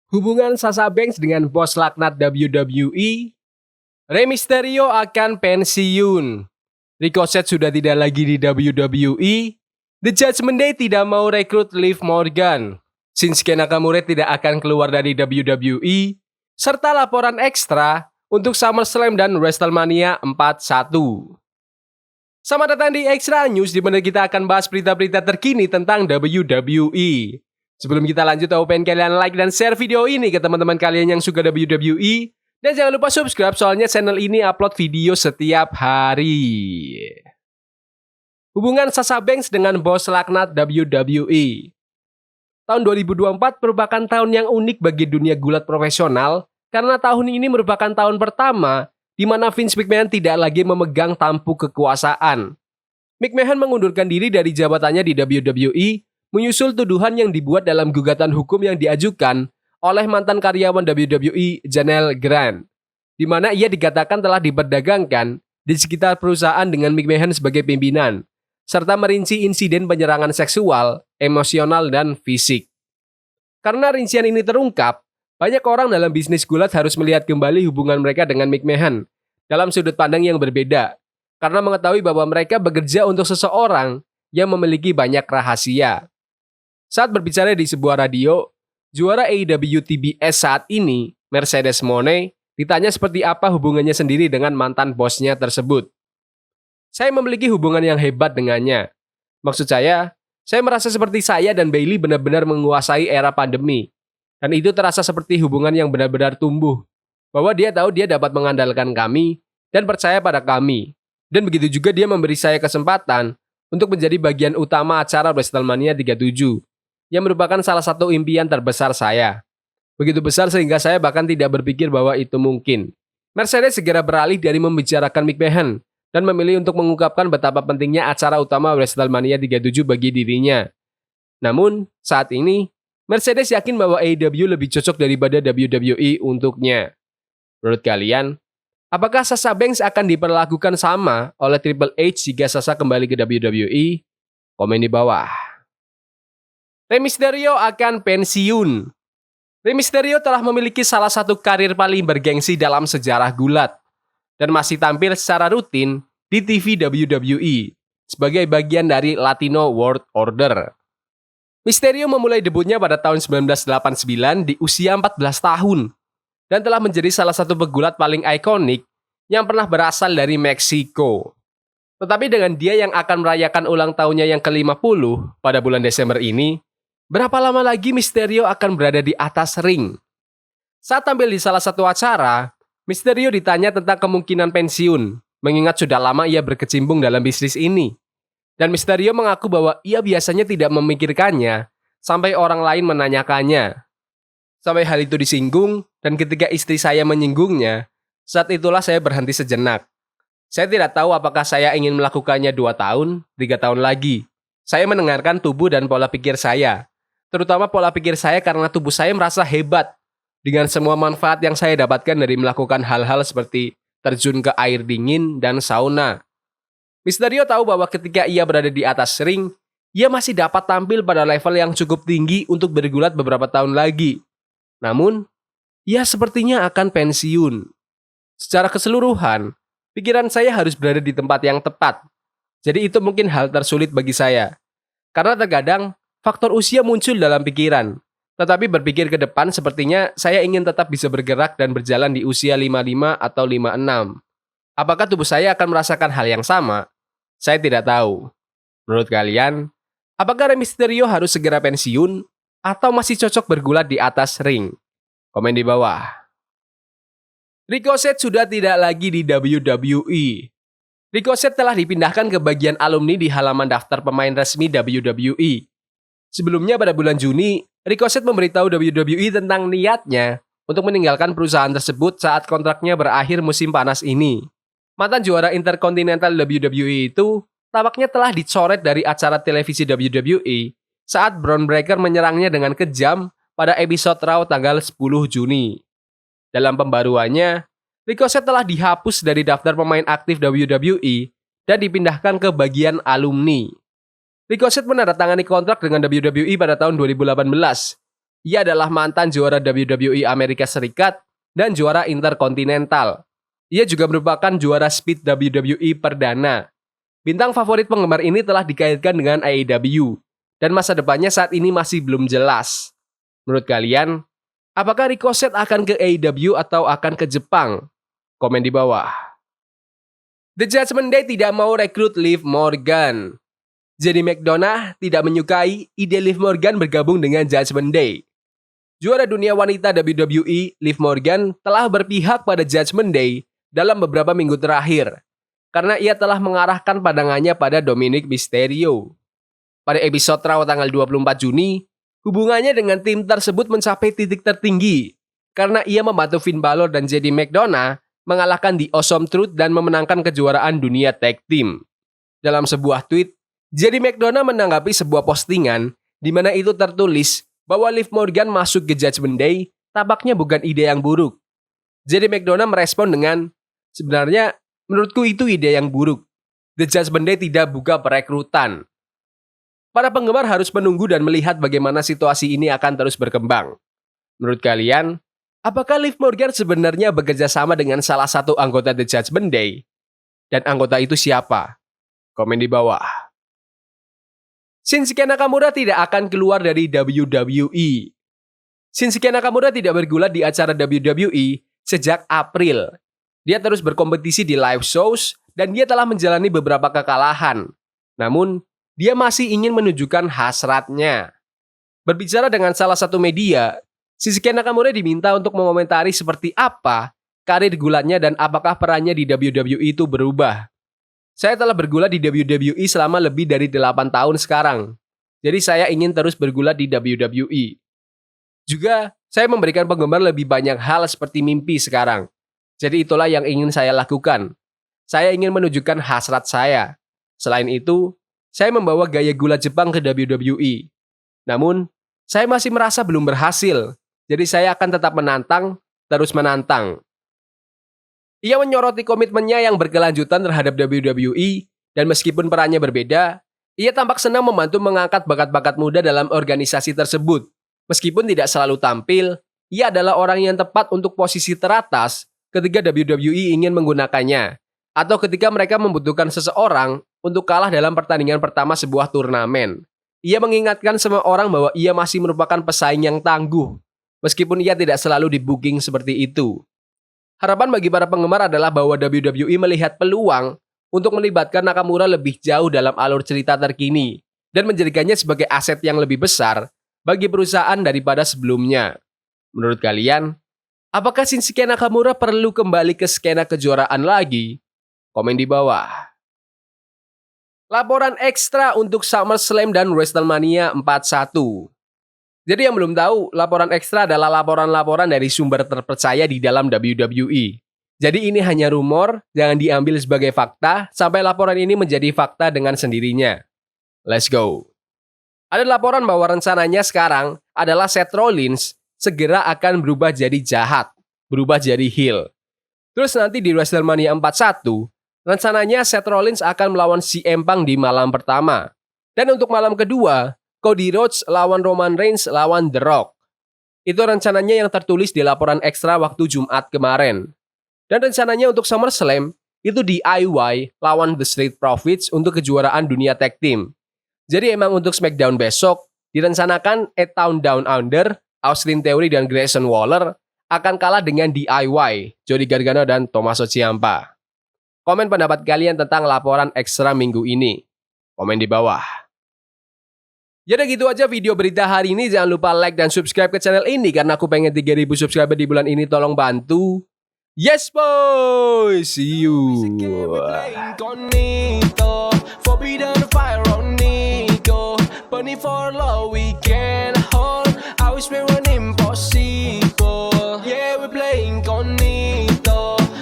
Hubungan Sasha Banks dengan bos laknat WWE, Rey Mysterio akan pensiun. Ricochet sudah tidak lagi di WWE. The Judgment Day tidak mau rekrut Liv Morgan. Shinsuke Nakamura tidak akan keluar dari WWE. Serta laporan ekstra untuk SummerSlam dan WrestleMania 41. Selamat datang di Extra News, di mana kita akan bahas berita-berita terkini tentang WWE. Sebelum kita lanjut, aku pengen kalian like dan share video ini ke teman-teman kalian yang suka WWE. Dan jangan lupa subscribe, soalnya channel ini upload video setiap hari. Hubungan Sasha Banks dengan bos laknat WWE. Tahun 2024 merupakan tahun yang unik bagi dunia gulat profesional, karena tahun ini merupakan tahun pertama di mana Vince McMahon tidak lagi memegang tampuk kekuasaan. McMahon mengundurkan diri dari jabatannya di WWE, menyusul tuduhan yang dibuat dalam gugatan hukum yang diajukan oleh mantan karyawan WWE Janelle Grant, di mana ia dikatakan telah diperdagangkan di sekitar perusahaan dengan McMahon sebagai pimpinan, serta merinci insiden penyerangan seksual, emosional, dan fisik. Karena rincian ini terungkap, banyak orang dalam bisnis gulat harus melihat kembali hubungan mereka dengan McMahon dalam sudut pandang yang berbeda, karena mengetahui bahwa mereka bekerja untuk seseorang yang memiliki banyak rahasia. Saat berbicara di sebuah radio, juara AEW TBS saat ini, Mercedes Moné, ditanya seperti apa hubungannya sendiri dengan mantan bosnya tersebut. Saya memiliki hubungan yang hebat dengannya. Maksud saya merasa seperti saya dan Bayley benar-benar menguasai era pandemi. Dan itu terasa seperti hubungan yang benar-benar tumbuh. Bahwa dia tahu dia dapat mengandalkan kami dan percaya pada kami. Dan begitu juga dia memberi saya kesempatan untuk menjadi bagian utama acara WrestleMania 37. Yang merupakan salah satu impian terbesar saya. Begitu besar sehingga saya bahkan tidak berpikir bahwa itu mungkin. Mercedes segera beralih dari membicarakan McMahon dan memilih untuk mengungkapkan betapa pentingnya acara utama WrestleMania 37 bagi dirinya. Namun, saat ini, Mercedes yakin bahwa AEW lebih cocok daripada WWE untuknya. Menurut kalian, apakah Sasha Banks akan diperlakukan sama oleh Triple H jika Sasha kembali ke WWE? Komen di bawah. Rey Mysterio akan pensiun. Rey Mysterio telah memiliki salah satu karir paling bergengsi dalam sejarah gulat dan masih tampil secara rutin di TV WWE sebagai bagian dari Latino World Order. Mysterio memulai debutnya pada tahun 1989 di usia 14 tahun dan telah menjadi salah satu pegulat paling ikonik yang pernah berasal dari Meksiko. Tetapi dengan dia yang akan merayakan ulang tahunnya yang ke-50 pada bulan Desember ini, berapa lama lagi Mysterio akan berada di atas ring? Saat tampil di salah satu acara, Mysterio ditanya tentang kemungkinan pensiun, mengingat sudah lama ia berkecimpung dalam bisnis ini. Dan Mysterio mengaku bahwa ia biasanya tidak memikirkannya, sampai orang lain menanyakannya. Sampai hal itu disinggung, dan ketika istri saya menyinggungnya, saat itulah saya berhenti sejenak. Saya tidak tahu apakah saya ingin melakukannya 2 tahun, 3 tahun lagi. Saya mendengarkan tubuh dan pola pikir saya. Terutama pola pikir saya karena tubuh saya merasa hebat dengan semua manfaat yang saya dapatkan dari melakukan hal-hal seperti terjun ke air dingin dan sauna. Mysterio tahu bahwa ketika ia berada di atas ring, ia masih dapat tampil pada level yang cukup tinggi untuk bergulat beberapa tahun lagi. Namun, ia sepertinya akan pensiun. Secara keseluruhan, pikiran saya harus berada di tempat yang tepat. Jadi itu mungkin hal tersulit bagi saya. Karena terkadang, faktor usia muncul dalam pikiran, tetapi berpikir ke depan sepertinya saya ingin tetap bisa bergerak dan berjalan di usia 55 atau 56. Apakah tubuh saya akan merasakan hal yang sama? Saya tidak tahu. Menurut kalian, apakah Rey Mysterio harus segera pensiun atau masih cocok bergulat di atas ring? Komen di bawah. Ricochet sudah tidak lagi di WWE. Ricochet telah dipindahkan ke bagian alumni di halaman daftar pemain resmi WWE. Sebelumnya pada bulan Juni, Ricochet memberitahu WWE tentang niatnya untuk meninggalkan perusahaan tersebut saat kontraknya berakhir musim panas ini. Mantan juara Intercontinental WWE itu tampaknya telah dicoret dari acara televisi WWE saat Bron Breakker menyerangnya dengan kejam pada episode Raw tanggal 10 Juni. Dalam pembaruannya, Ricochet telah dihapus dari daftar pemain aktif WWE dan dipindahkan ke bagian alumni. Ricochet menandatangani kontrak dengan WWE pada tahun 2018 Ia adalah mantan juara WWE Amerika Serikat dan juara Interkontinental. Ia juga merupakan juara Speed WWE perdana. Bintang favorit penggemar ini telah dikaitkan dengan AEW, dan masa depannya saat ini masih belum jelas. Menurut kalian, apakah Ricochet akan ke AEW atau akan ke Jepang? Komen di bawah. The Judgment Day tidak mau rekrut Liv Morgan. Jadi McDonough tidak menyukai ide Liv Morgan bergabung dengan Judgment Day. Juara dunia wanita WWE, Liv Morgan, telah berpihak pada Judgment Day dalam beberapa minggu terakhir, karena ia telah mengarahkan pandangannya pada Dominic Mysterio. Pada episode Raw tanggal 24 Juni, hubungannya dengan tim tersebut mencapai titik tertinggi, karena ia membantu Finn Balor dan JD McDonough mengalahkan The Awesome Truth dan memenangkan kejuaraan dunia tag team. Dalam sebuah tweet, JD McDonough menanggapi sebuah postingan di mana itu tertulis bahwa Liv Morgan masuk ke Judgment Day tampaknya bukan ide yang buruk. JD McDonough merespon dengan, sebenarnya menurutku itu ide yang buruk. The Judgment Day tidak buka perekrutan. Para penggemar harus menunggu dan melihat bagaimana situasi ini akan terus berkembang. Menurut kalian, apakah Liv Morgan sebenarnya bekerja sama dengan salah satu anggota The Judgment Day? Dan anggota itu siapa? Komen di bawah. Shinsuke Nakamura tidak akan keluar dari WWE. Shinsuke Nakamura tidak bergulat di acara WWE sejak April. Dia terus berkompetisi di live shows dan dia telah menjalani beberapa kekalahan. Namun, dia masih ingin menunjukkan hasratnya. Berbicara dengan salah satu media, Shinsuke Nakamura diminta untuk mengomentari seperti apa karir gulatnya dan apakah perannya di WWE itu berubah. Saya telah bergulat di WWE selama lebih dari 8 tahun sekarang. Jadi saya ingin terus bergulat di WWE. Juga, saya memberikan penggemar lebih banyak hal seperti mimpi sekarang. Jadi itulah yang ingin saya lakukan. Saya ingin menunjukkan hasrat saya. Selain itu, saya membawa gaya gulat Jepang ke WWE. Namun, saya masih merasa belum berhasil. Jadi saya akan tetap menantang, terus menantang. Ia menyoroti komitmennya yang berkelanjutan terhadap WWE, dan meskipun perannya berbeda, ia tampak senang membantu mengangkat bakat-bakat muda dalam organisasi tersebut. Meskipun tidak selalu tampil, ia adalah orang yang tepat untuk posisi teratas ketika WWE ingin menggunakannya, atau ketika mereka membutuhkan seseorang untuk kalah dalam pertandingan pertama sebuah turnamen. Ia mengingatkan semua orang bahwa ia masih merupakan pesaing yang tangguh, meskipun ia tidak selalu di-booking seperti itu. Harapan bagi para penggemar adalah bahwa WWE melihat peluang untuk melibatkan Nakamura lebih jauh dalam alur cerita terkini dan menjadikannya sebagai aset yang lebih besar bagi perusahaan daripada sebelumnya. Menurut kalian, apakah Shinsuke Nakamura perlu kembali ke skena kejuaraan lagi? Komen di bawah. Laporan ekstra untuk SummerSlam dan WrestleMania 41. Jadi yang belum tahu, laporan ekstra adalah laporan-laporan dari sumber terpercaya di dalam WWE. Jadi ini hanya rumor, jangan diambil sebagai fakta, sampai laporan ini menjadi fakta dengan sendirinya. Let's go. Ada laporan bahwa rencananya sekarang adalah Seth Rollins segera akan berubah jadi jahat, berubah jadi heel. Terus nanti di WrestleMania 41, rencananya Seth Rollins akan melawan CM Punk di malam pertama. Dan untuk malam kedua, Cody Rhodes lawan Roman Reigns lawan The Rock. Itu rencananya yang tertulis di laporan ekstra waktu Jumat kemarin. Dan rencananya untuk SummerSlam itu DIY lawan The Street Profits untuk kejuaraan dunia tag team. Jadi emang untuk SmackDown besok direncanakan A Town Down Under, Austin Theory dan Grayson Waller akan kalah dengan DIY, Johnny Gargano dan Tommaso Ciampa. Komen pendapat kalian tentang laporan ekstra minggu ini. Komen di bawah. Jadi gitu aja video berita hari ini. Jangan lupa like dan subscribe ke channel ini karena aku pengen 3.000 subscriber di bulan ini. Tolong bantu. Yes boys, see you. Forbidden fire on Nico, burning for love we can.